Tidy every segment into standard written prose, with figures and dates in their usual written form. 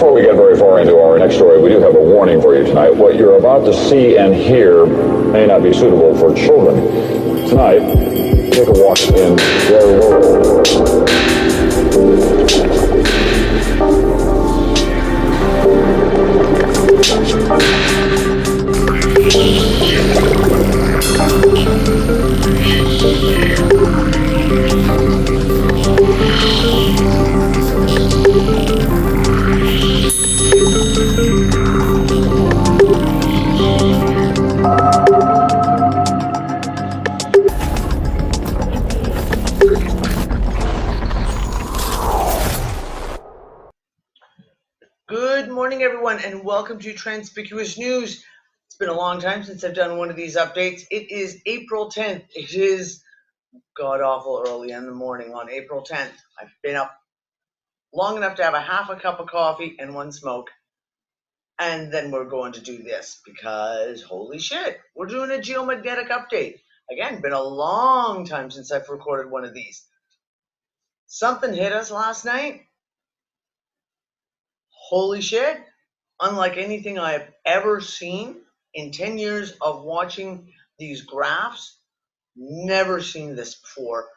Before we get very far into our next story, we do have a warning for you tonight. What you're about to see and hear may not be suitable for children. Tonight, take a walk in their world. Good morning, everyone, and welcome to Transpicuous News. It's been a long time since I've done one of these updates. It is April 10th. It is god-awful early in the morning on April 10th. I've been up long enough to have a half a cup of coffee and one smoke, and then we're going to do this because, holy shit, we're doing a geomagnetic update. Again, been a long time since I've recorded one of these. Something hit us last night. Holy shit. Unlike anything I have ever seen in 10 years of watching these graphs, never seen this before.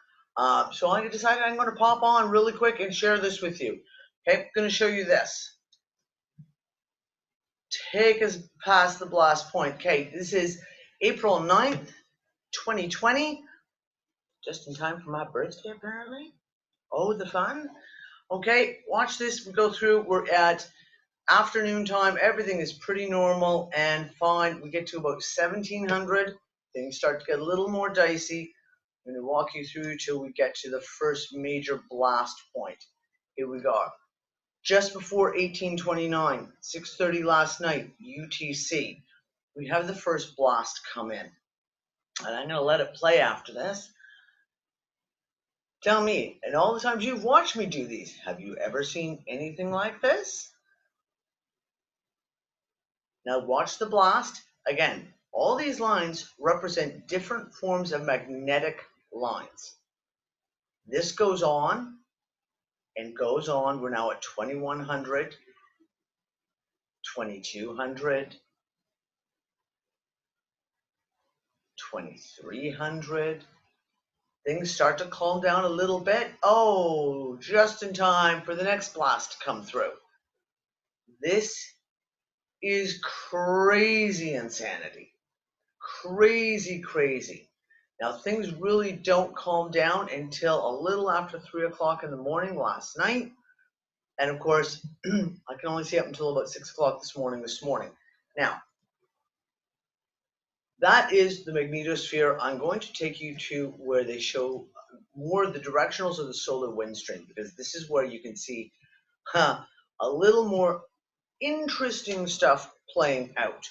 So I decided I'm going to pop on really quick and share this with you. Okay, I'm going to show you this. Take us past the blast point. Okay, this is April 9th, 2020. Just in time for my birthday, apparently. Oh, the fun. Okay, watch this. We go through. We're at afternoon time. Everything is pretty normal and fine. We get to about 1700. Things start to get a little more dicey. I'm going to walk you through till we get to the first major blast point. Here we go. Just before 1829, 6:30 last night, UTC, we have the first blast come in. And I'm going to let it play after this. Tell me, and all the times you've watched me do these, have you ever seen anything like this? Now watch the blast. Again, all these lines represent different forms of magnetic lines. This goes on and goes on. We're now at 2100, 2200, 2300. Things start to calm down a little bit. Oh, just in time for the next blast to come through. This is crazy insanity. Crazy, crazy. Now, things really don't calm down until a little after 3 o'clock in the morning last night. And of course, I can only see up until about 6 o'clock this morning. Now, that is the magnetosphere. I'm going to take you to where they show more the directionals of the solar wind stream, because this is where you can see a little more interesting stuff playing out.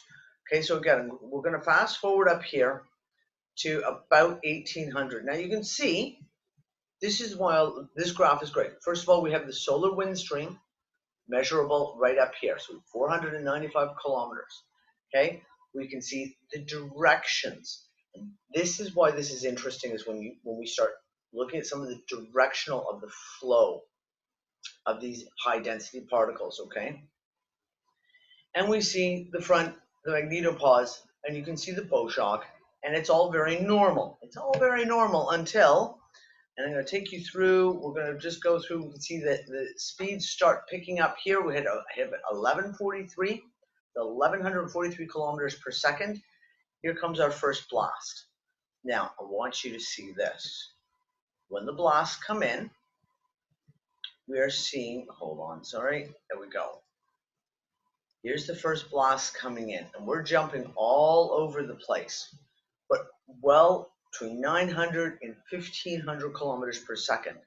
Okay, so again, we're going to fast forward up here to about 1800. Now you can see this is why this graph is great. First of all, we have the solar wind stream measurable right up here, so 495 kilometers. Okay, we can see the directions. And this is why this is interesting, is when we start looking at some of the directional of the flow of these high density particles. Okay, and we see the front, the magnetopause, and you can see the bow shock, and it's all very normal. It's all very normal until, and I'm going to take you through, we're going to just go through, we can see that the speeds start picking up here. We had 1143 kilometers per second. Here comes our first blast. Now, I want you to see this. When the blasts come in, we are seeing, hold on, sorry, there we go. Here's the first blast coming in, and we're jumping all over the place, but well between 900 and 1500 kilometers per second.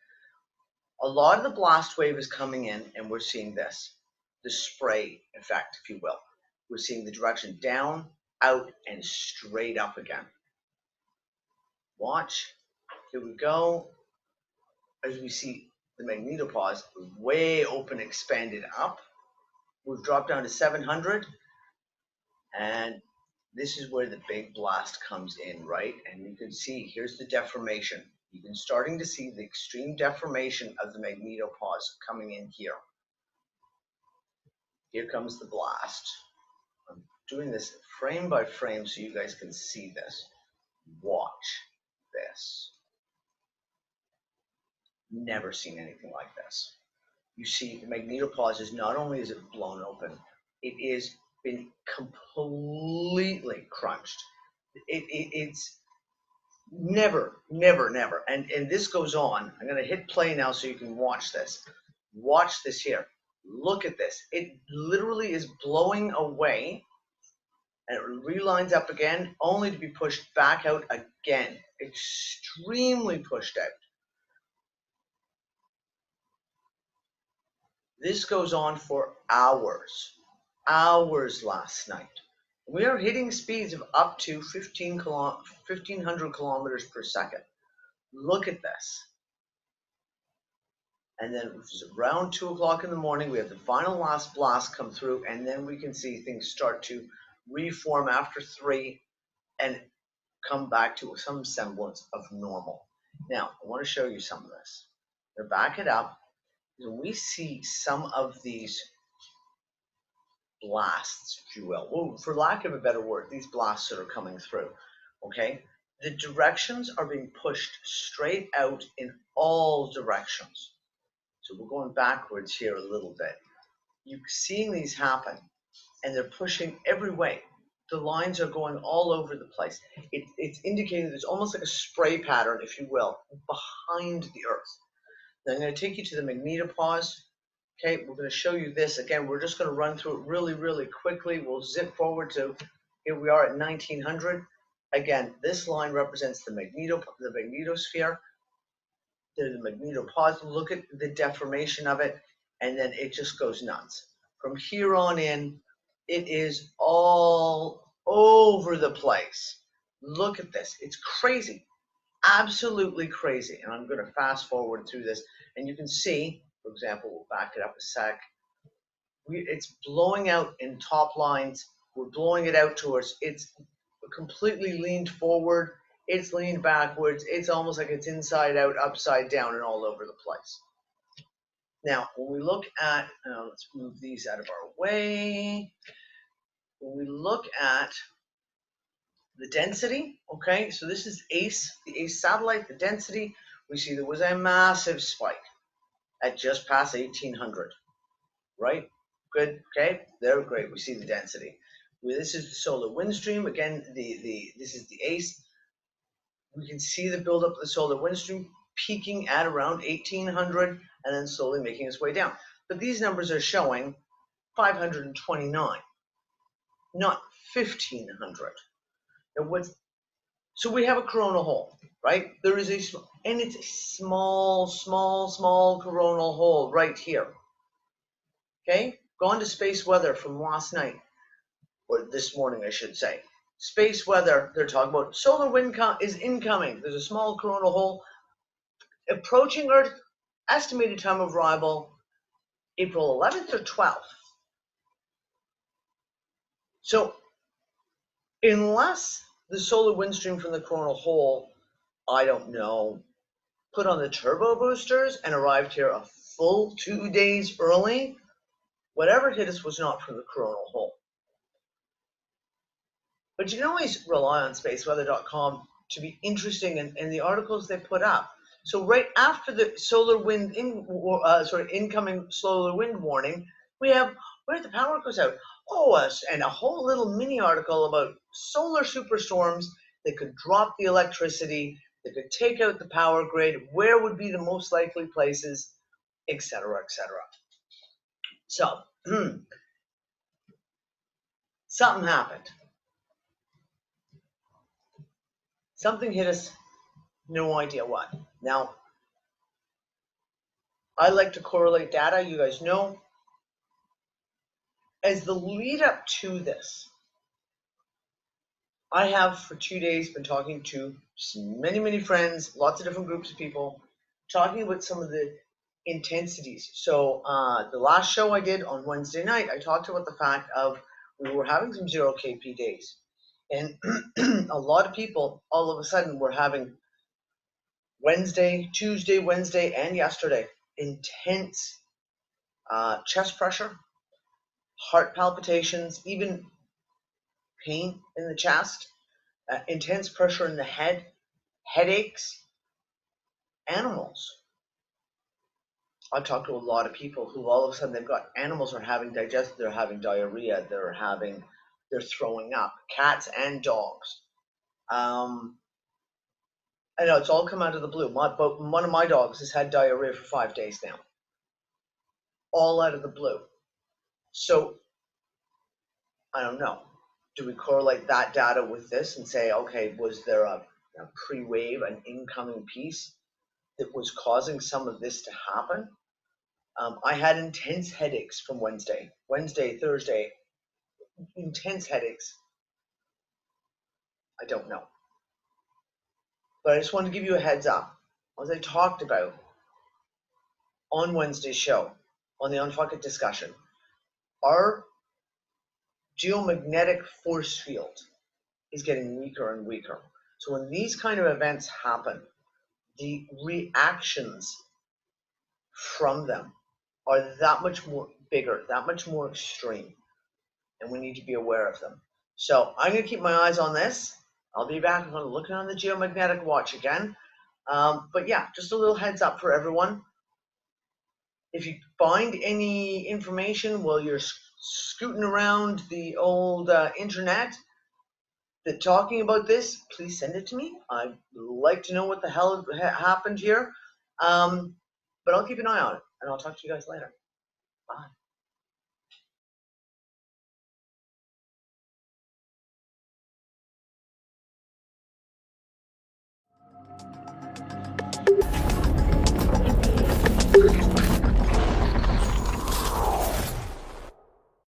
A lot of the blast wave is coming in, and we're seeing this, the spray effect, if you will. We're seeing the direction down, out, and straight up again. Watch, here we go. As we see the magnetopause way open, expanded up. We've dropped down to 700, and this is where the big blast comes in, right? And you can see, here's the deformation. You can starting to see the extreme deformation of the magnetopause coming in here. Here comes the blast. I'm doing this frame by frame so you guys can see this. Watch this. Never seen anything like this. You see, the magnetopause is not only is it blown open, it is been completely crunched. It's never. And this goes on. I'm going to hit play now so you can watch this. Watch this here. Look at this. It literally is blowing away, and it relines up again, only to be pushed back out again. Extremely pushed out. This goes on for hours last night. We are hitting speeds of up to 1,500 kilometers per second. Look at this. And then around 2 o'clock in the morning, we have the final last blast come through, and then we can see things start to reform after 3 and come back to some semblance of normal. Now, I want to show you some of this. To back it up, we see some of these blasts, if you will. Well, for lack of a better word, these blasts that are coming through, okay? The directions are being pushed straight out in all directions. So we're going backwards here a little bit. You're seeing these happen, and they're pushing every way. The lines are going all over the place. It's indicating there's almost like a spray pattern, if you will, behind the Earth. Now I'm going to take you to the magnetopause. Okay, we're going to show you this. Again, we're just going to run through it really quickly. We'll zip forward to, here we are at 1900. Again, this line represents the magnetosphere. There's the magnetopause. Look at the deformation of it, and then it just goes nuts. From here on in, it is all over the place. Look at this. It's crazy. Absolutely crazy. And I'm going to fast forward through this, and you can see, for example, we'll back it up a sec. It's blowing out in top lines. We're blowing it out towards, it's completely leaned forward. It's leaned backwards. It's almost like it's inside out, upside down, and all over the place. Now, when we look at, let's move these out of our way. When we look at the density, okay, so this is ACE, the ACE satellite, the density, we see there was a massive spike at just past 1800, right? Good, okay, there, great, we see the density. This is the solar wind stream, again, this is the ACE. We can see the buildup of the solar wind stream peaking at around 1800 and then slowly making its way down. But these numbers are showing 529, not 1500. So we have a coronal hole, right? There is and it's a small coronal hole right here. Okay, gone to space weather from last night, or this morning, I should say. Space weather, they're talking about solar wind is incoming. There's a small coronal hole approaching Earth. Estimated time of arrival, April 11th or 12th. So unless the solar wind stream from the coronal hole, I don't know, put on the turbo boosters and arrived here a full 2 days early, whatever hit us was not from the coronal hole. But you can always rely on spaceweather.com to be interesting in the articles they put up. So right after the solar wind incoming solar wind warning, we have where the power goes out. And a whole little mini article about solar superstorms that could drop the electricity, that could take out the power grid, where would be the most likely places, etc., etc. So something happened. Something hit us, no idea what. Now, I like to correlate data, you guys know. As the lead up to this, I have for 2 days been talking to many friends, lots of different groups of people, talking about some of the intensities. So the last show I did on Wednesday night, I talked about the fact of we were having some 0 kp days. And a lot of people all of a sudden were having Tuesday, Wednesday, and yesterday intense chest pressure, heart palpitations, even pain in the chest, intense pressure in the head, headaches, animals. I've talked to a lot of people who all of a sudden they've got animals are having digestive, they're having diarrhea, they're throwing up, cats and dogs. I know it's all come out of the blue. But one of my dogs has had diarrhea for 5 days now, all out of the blue. So I don't know. Do we correlate that data with this and say, okay, was there a pre-wave, an incoming piece that was causing some of this to happen? I had intense headaches from Wednesday, Thursday, intense headaches. I don't know. But I just wanted to give you a heads up. As I talked about on Wednesday's show, on the Unfuck It discussion, our geomagnetic force field is getting weaker and weaker. So when these kind of events happen, the reactions from them are that much more bigger, that much more extreme, and we need to be aware of them. So I'm going to keep my eyes on this. I'll be back. I'm looking on the geomagnetic watch again. But yeah, just a little heads up for everyone. If you find any information while you're scooting around the old internet that talking about this, please send it to me. I'd like to know what the hell happened here. But I'll keep an eye on it, and I'll talk to you guys later. Bye.